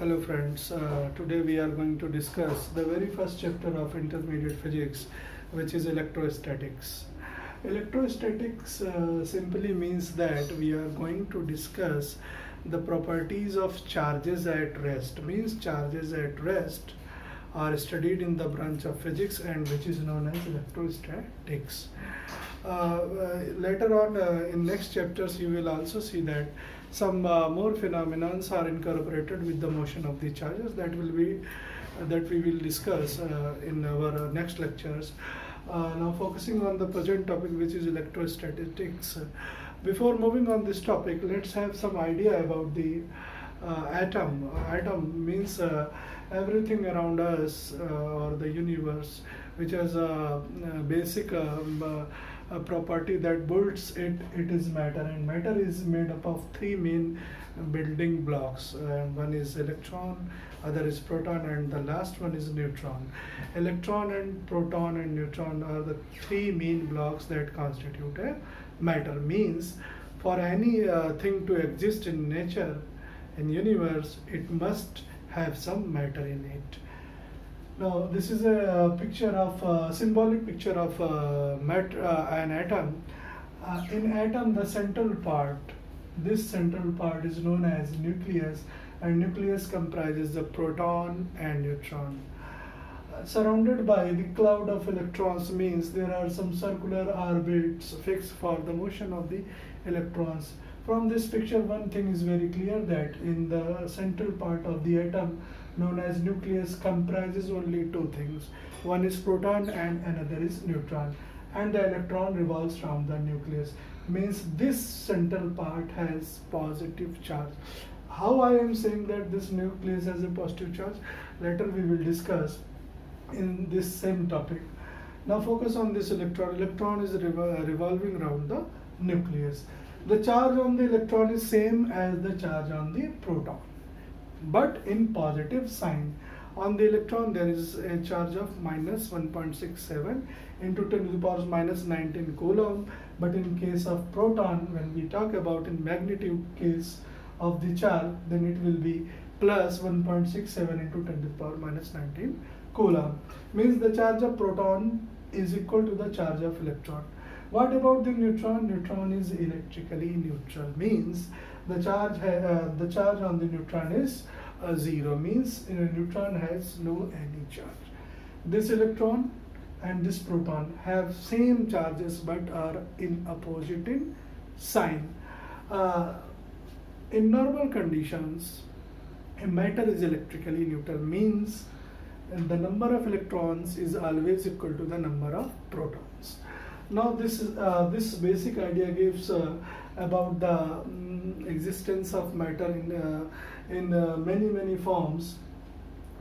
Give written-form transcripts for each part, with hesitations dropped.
Hello friends, today we are going to discuss the very first chapter of intermediate physics, which is electrostatics. Electrostatics simply means that we are going to discuss the properties of charges at rest. Means charges at rest are studied in the branch of physics and which is known as electrostatics. Later on in next chapters you will also see that some more phenomena are incorporated with the motion of the charges that we will discuss in our next lectures. Now focusing on the present topic, which is electrostatics. Before moving on this topic, let's have some idea about the atom. Atom means everything around us or the universe, which has a basic a property that builds it. It is matter, and matter is made up of three main building blocks. One is electron, other is proton, and the last one is neutron. Electron and proton and neutron are the three main blocks that constitute a matter. Means for any thing to exist in nature, in universe, it must have some matter in it. Now this is a picture of symbolic picture of an atom. In atom, the central part, this central part is known as nucleus, and nucleus comprises the proton and neutron. Surrounded by the cloud of electrons means there are some circular orbits fixed for the motion of the electrons. From this picture, one thing is very clear, that in the central part of the atom known as nucleus comprises only two things. One is proton and another is neutron, and the electron revolves around the nucleus. Means this central part has positive charge. How I am saying that this nucleus has a positive charge, later we will discuss in this same topic. Now focus on this electron. Electron is revolving around the nucleus. The charge on the electron is same as the charge on the proton, but in positive sign. On the electron there is a charge of minus 1.67 into 10 to the power minus 19 coulomb, but in case of proton, when we talk about in magnitude case of the charge, then it will be plus 1.67 into 10 to the power minus 19 coulomb. Means the charge of proton is equal to the charge of electron. What about the neutron? Neutron is electrically neutral. Means the charge on the neutron is 0. Means neutron has no any charge. This electron and this proton have same charges but are in opposite in sign. In normal conditions, a matter is electrically neutral. Means the number of electrons is always equal to the number of protons. Now this basic idea gives about the existence of matter in many forms,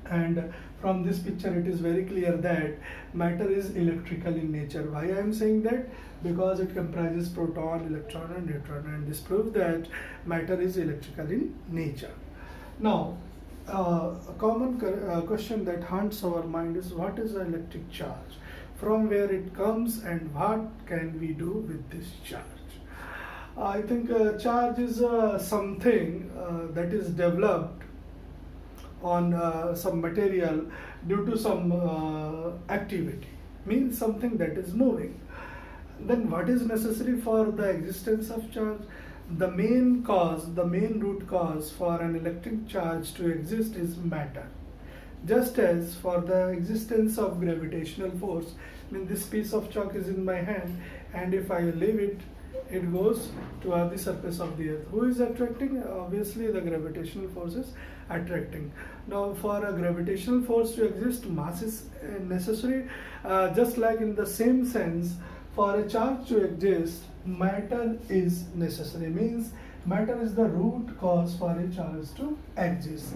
and from this picture it is very clear that matter is electrical in nature. Why I am saying that? Because it comprises proton, electron and neutron, and this proves that matter is electrical in nature. Now a common question that haunts our mind is, what is an electric charge? From where it comes and what can we do with this charge? I think charge is something that is developed on some material due to some activity. Means something that is moving. Then what is necessary for the existence of charge? The main root cause for an electric charge to exist is matter. Just as for the existence of gravitational force, I mean this piece of chalk is in my hand, and if I leave it, it goes toward the surface of the earth. Who is attracting? Obviously the gravitational force is attracting. Now for a gravitational force to exist, mass is necessary. Just like in the same sense, for a charge to exist, matter is necessary. Means matter is the root cause for a charge to exist.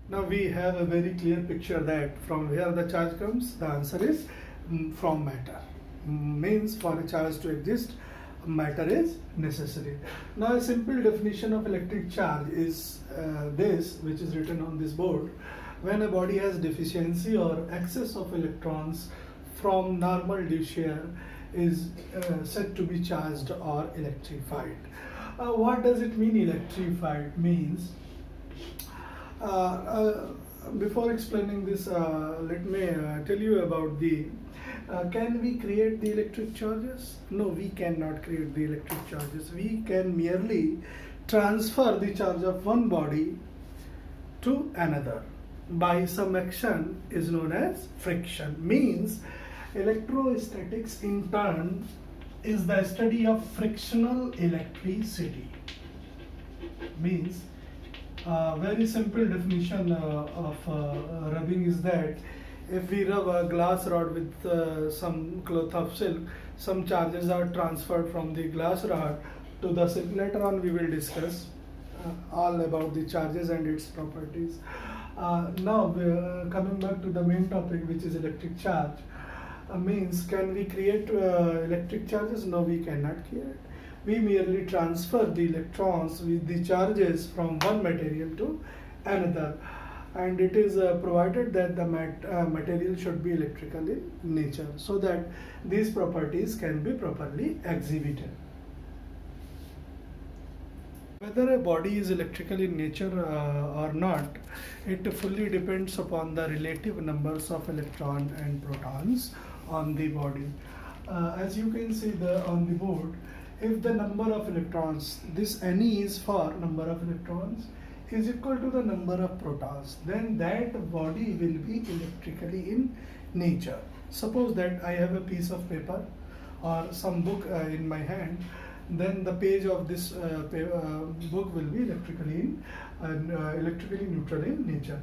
Now we have a very clear picture that from where the charge comes, the answer is from matter. Means for a charge to exist, matter is necessary. Now a simple definition of electric charge is this, which is written on this board. When a body has deficiency or excess of electrons from normal share is said to be charged or electrified. What does it mean, electrified? Means Before explaining this, let me tell you about the can we create the electric charges? No, we cannot create the electric charges. We can merely transfer the charge of one body to another by some action is known as friction. Means electrostatics in turn is the study of frictional electricity. Means very simple definition of rubbing is that if we rub a glass rod with some cloth of silk, some charges are transferred from the glass rod to the silk. Later on we will discuss all about the charges and its properties. Now coming back to the main topic, which is electric charge. Means can we create electric charges? No, we cannot create. We merely transfer the electrons with the charges from one material to another, and it is provided that the material should be electrical in nature so that these properties can be properly exhibited. Whether a body is electrical in nature or not, it fully depends upon the relative numbers of electrons and protons on the body. As you can see on the board, if the number of electrons, this Ne is for number of electrons, is equal to the number of protons, then that body will be electrically in nature. Suppose that I have a piece of paper or some book in my hand, then the page of this book will be electrically neutral in nature.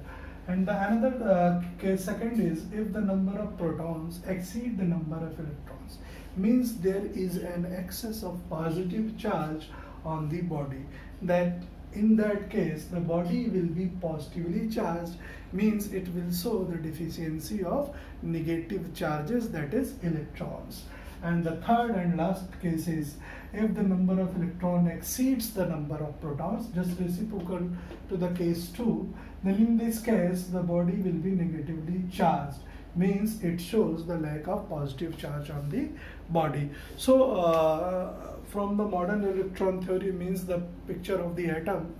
And the another case second is if the number of protons exceed the number of electrons, means there is an excess of positive charge on the body. That in that case the body will be positively charged, means it will show the deficiency of negative charges, that is electrons. And the third and last case is if the number of electrons exceeds the number of protons, just reciprocal to the case 2, then in this case the body will be negatively charged, means it shows the lack of positive charge on the body. So from the modern electron theory, means the picture of the atom,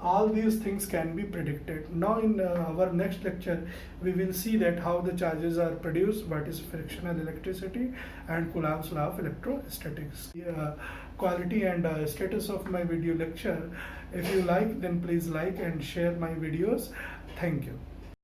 all these things can be predicted. Now in our next lecture we will see that how the charges are produced, what is frictional electricity and Coulomb's law of electrostatics. Quality and status of my video lecture, if you like, then please like and share my videos. Thank you.